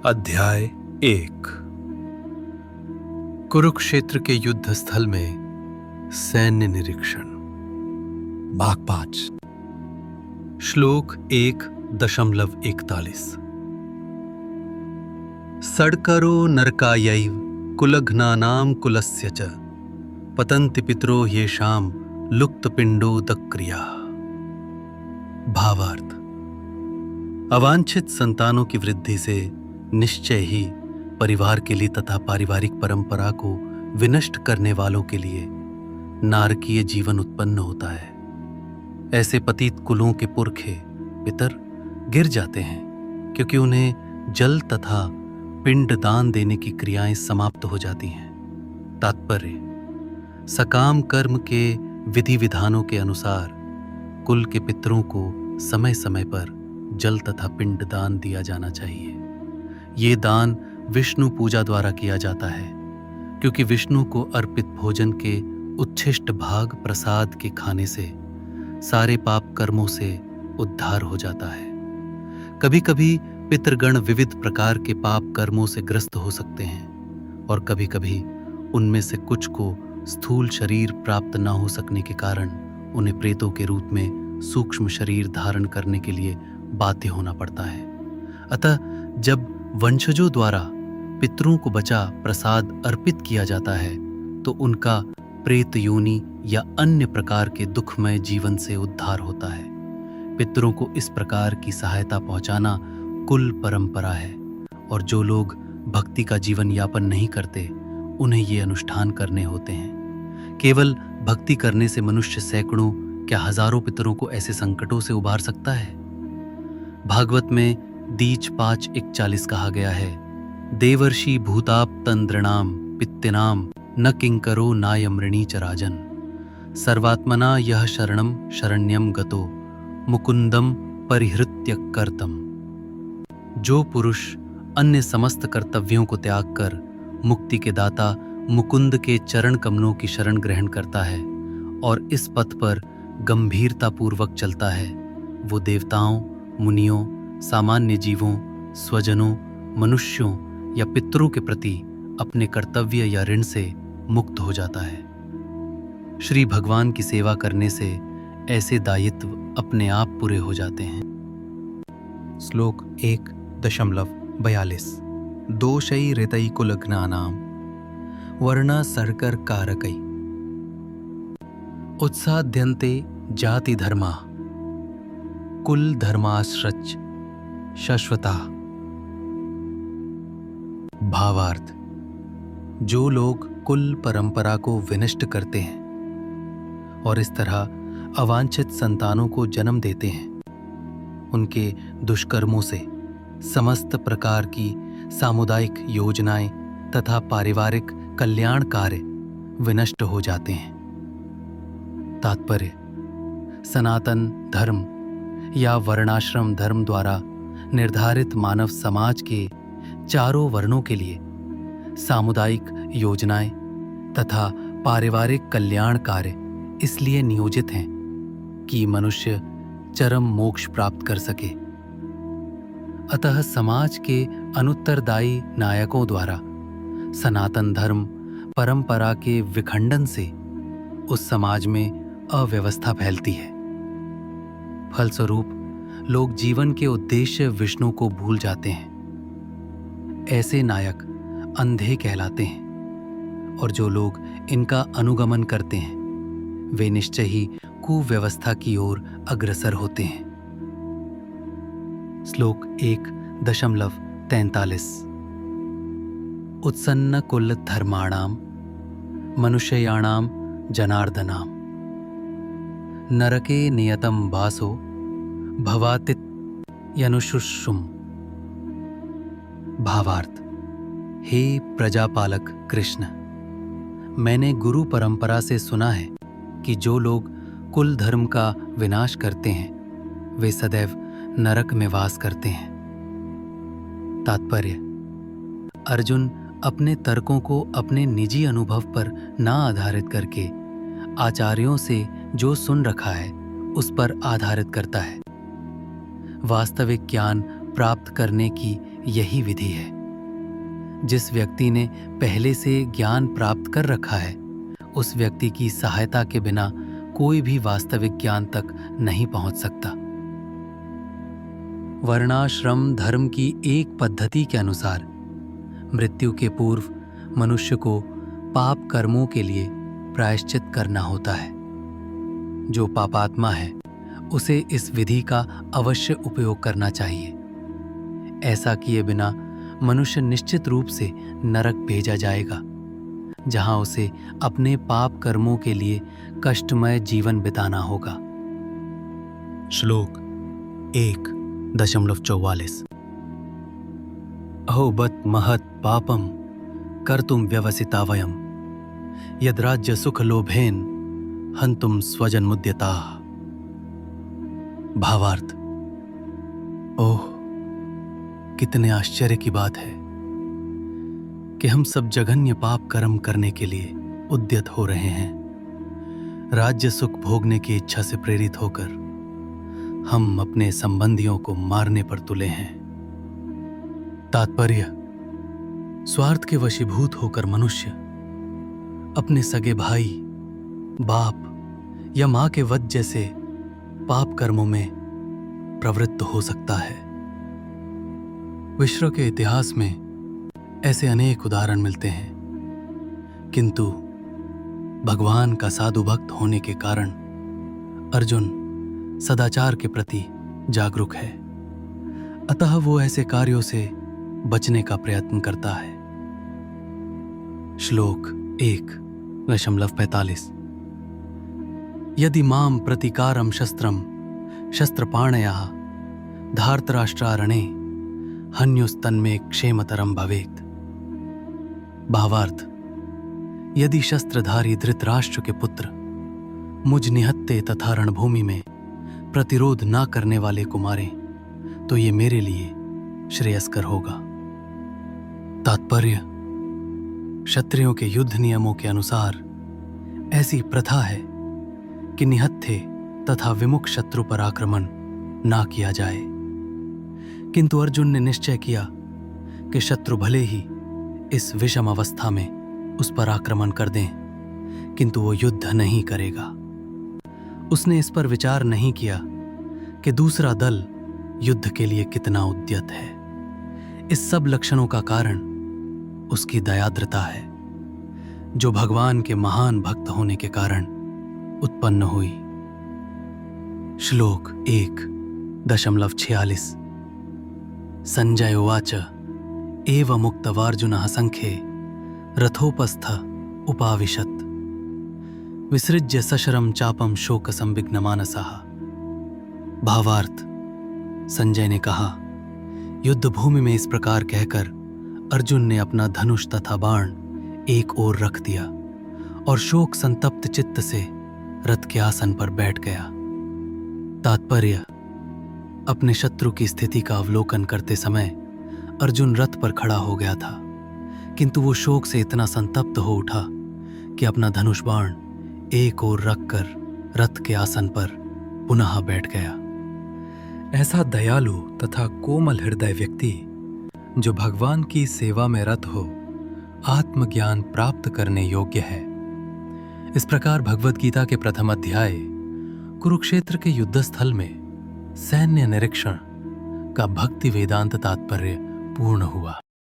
अध्याय 1। कुरुक्षेत्र के युद्ध स्थल में सैन्य निरीक्षण। भाग 5। श्लोक 1.41। सड्करो नरकायैव कुलघ्नानां कुलस्य च पतन्ति पितरो येषां लुप्तपिण्डोदक्रिया। भावार्थ: अवांछित संतानों की वृद्धि से निश्चय ही परिवार के लिए तथा पारिवारिक परंपरा को विनष्ट करने वालों के लिए नारकीय जीवन उत्पन्न होता है। ऐसे पतित कुलों के पुरखे पितर गिर जाते हैं क्योंकि उन्हें जल तथा पिंड दान देने की क्रियाएं समाप्त हो जाती हैं। तात्पर्य: सकाम कर्म के विधि विधानों के अनुसार कुल के पितरों को समय समय पर जल तथा पिंड दान दिया जाना चाहिए। ये दान विष्णु पूजा द्वारा किया जाता है, क्योंकि विष्णु को अर्पित भोजन के उच्छिष्ट भाग प्रसाद के खाने से सारे पाप कर्मों से उद्धार हो जाता है। कभी कभी पितृगण विविध प्रकार के पाप कर्मों से ग्रस्त हो सकते हैं और कभी कभी उनमें से कुछ को स्थूल शरीर प्राप्त न हो सकने के कारण उन्हें प्रेतों के रूप में सूक्ष्म शरीर धारण करने के लिए बाध्य होना पड़ता है। अतः जब वंशजों द्वारा पितरों को बचा प्रसाद अर्पित किया जाता है तो उनका प्रेत योनि या अन्य प्रकार के दुखमय जीवन से उद्धार होता है। पितरों को इस प्रकार की सहायता पहुंचाना कुल परंपरा है, और जो लोग भक्ति का जीवन यापन नहीं करते उन्हें ये अनुष्ठान करने होते हैं। केवल भक्ति करने से मनुष्य सैकड़ों क्या हजारों पितरों को ऐसे संकटों से उबार सकता है। भागवत में दीच 5:41 कहा गया है, देवर्षि भूताप तंद्रणाम पित्तिनाम न किंकरो नायमृणी च राजन सर्वात्मना यह शरणम शरण्यम गतो मुकुंदम परिहृत्य कर्तम। जो पुरुष अन्य समस्त कर्तव्यों को त्याग कर मुक्ति के दाता मुकुंद के चरण कमलों की शरण ग्रहण करता है और इस पथ पर गंभीरतापूर्वक चलता है, वो देवताओं, मुनियों, सामान्य जीवों, स्वजनों, मनुष्यों या पितरों के प्रति अपने कर्तव्य या ऋण से मुक्त हो जाता है। श्री भगवान की सेवा करने से ऐसे दायित्व अपने आप पूरे हो जाते हैं। श्लोक 1.42। दोषै ऋतै कुलघ्नानां वर्ण सर्कर कारकै उत्साद्यन्ते जाति धर्मा कुल धर्माश्रच शाश्वता। भावार्थ: जो लोग कुल परंपरा को विनष्ट करते हैं और इस तरह अवांछित संतानों को जन्म देते हैं, उनके दुष्कर्मों से समस्त प्रकार की सामुदायिक योजनाएं तथा पारिवारिक कल्याण कार्य विनष्ट हो जाते हैं। तात्पर्य: सनातन धर्म या वर्णाश्रम धर्म द्वारा निर्धारित मानव समाज के चारों वर्णों के लिए सामुदायिक योजनाएं तथा पारिवारिक कल्याण कार्य इसलिए नियोजित हैं कि मनुष्य चरम मोक्ष प्राप्त कर सके। अतः समाज के अनुत्तरदायी नायकों द्वारा सनातन धर्म परंपरा के विखंडन से उस समाज में अव्यवस्था फैलती है। फलस्वरूप लोग जीवन के उद्देश्य विष्णु को भूल जाते हैं। ऐसे नायक अंधे कहलाते हैं, और जो लोग इनका अनुगमन करते हैं वे निश्चय ही कुव्यवस्था की ओर अग्रसर होते हैं। श्लोक 1.43। उत्सन्न कुल धर्माणाम मनुष्याणाम जनार्दनाम नरके नियतम वासो भवातित यनुशुश्रुम। भावार्थ: हे प्रजापालक कृष्ण, मैंने गुरु परंपरा से सुना है कि जो लोग कुल धर्म का विनाश करते हैं वे सदैव नरक में वास करते हैं। तात्पर्य: अर्जुन अपने तर्कों को अपने निजी अनुभव पर न आधारित करके आचार्यों से जो सुन रखा है उस पर आधारित करता है। वास्तविक ज्ञान प्राप्त करने की यही विधि है। जिस व्यक्ति ने पहले से ज्ञान प्राप्त कर रखा है, उस व्यक्ति की सहायता के बिना कोई भी वास्तविक ज्ञान तक नहीं पहुंच सकता। वर्णाश्रम धर्म की एक पद्धति के अनुसार मृत्यु के पूर्व मनुष्य को पाप कर्मों के लिए प्रायश्चित करना होता है। जो पापात्मा है उसे इस विधि का अवश्य उपयोग करना चाहिए। ऐसा किए बिना मनुष्य निश्चित रूप से नरक भेजा जाएगा, जहां उसे अपने पाप कर्मों के लिए कष्टमय जीवन बिताना होगा। श्लोक 1.44 अहो बत महत् पापम कर्तुम व्यवसिता वयम यद राज्य सुख लोभेन हंतुम स्वजन मुद्यता। भावार्थ, ओह कितने आश्चर्य की बात है कि हम सब जघन्य पाप कर्म करने के लिए उद्यत हो रहे हैं। राज्य सुख भोगने की इच्छा से प्रेरित होकर हम अपने संबंधियों को मारने पर तुले हैं। तात्पर्य, स्वार्थ के वशीभूत होकर मनुष्य अपने सगे भाई, बाप या मां के वध जैसे पाप कर्मों में प्रवृत्त हो सकता है। विश्व के इतिहास में ऐसे अनेक उदाहरण मिलते हैं, किंतु भगवान का साधु भक्त होने के कारण अर्जुन सदाचार के प्रति जागरूक है, अतः वो ऐसे कार्यों से बचने का प्रयत्न करता है। श्लोक 1.45 यदि माम प्रतिकारम शस्त्रम शस्त्रपाणयः धार्तराष्ट्रारणे हन्युस्तन्मे क्षेमतरम भवेत्। भावार्थ, यदि शस्त्रधारी धृतराष्ट्र के पुत्र मुझ निहत्ते तथा रणभूमि में प्रतिरोध ना करने वाले को मारे तो ये मेरे लिए श्रेयस्कर होगा। तात्पर्य, क्षत्रियों के युद्ध नियमों के अनुसार ऐसी प्रथा है कि निहत्थे तथा विमुख शत्रु पर आक्रमण ना किया जाए, किंतु अर्जुन ने निश्चय किया कि शत्रु भले ही इस विषम अवस्था में उस पर आक्रमण कर दें, किंतु वो युद्ध नहीं करेगा। उसने इस पर विचार नहीं किया कि दूसरा दल युद्ध के लिए कितना उद्यत है। इस सब लक्षणों का कारण उसकी दयाद्रता है, जो भगवान के महान भक्त होने के कारण उत्पन्न हुई। श्लोक 1.46 संजय उवाच एवं मुक्तवार्जुनः संख्ये रथोपस्थ उपाविशत् विसृज्य सशरम चापम शोक संविघ्नमानसः। भावार्थ, संजय ने कहा, युद्ध भूमि में इस प्रकार कहकर अर्जुन ने अपना धनुष तथा बाण एक ओर रख दिया और शोक संतप्त चित्त से रथ के आसन पर बैठ गया। तात्पर्य, अपने शत्रु की स्थिति का अवलोकन करते समय अर्जुन रथ पर खड़ा हो गया था, किंतु वो शोक से इतना संतप्त हो उठा कि अपना धनुष बाण एक ओर रखकर रथ के आसन पर पुनः बैठ गया। ऐसा दयालु तथा कोमल हृदय व्यक्ति जो भगवान की सेवा में रत हो, आत्मज्ञान प्राप्त करने योग्य है। इस प्रकार भगवद गीता के प्रथम अध्याय कुरुक्षेत्र के युद्ध स्थल में सैन्य निरीक्षण का भक्ति वेदांत तात्पर्य पूर्ण हुआ।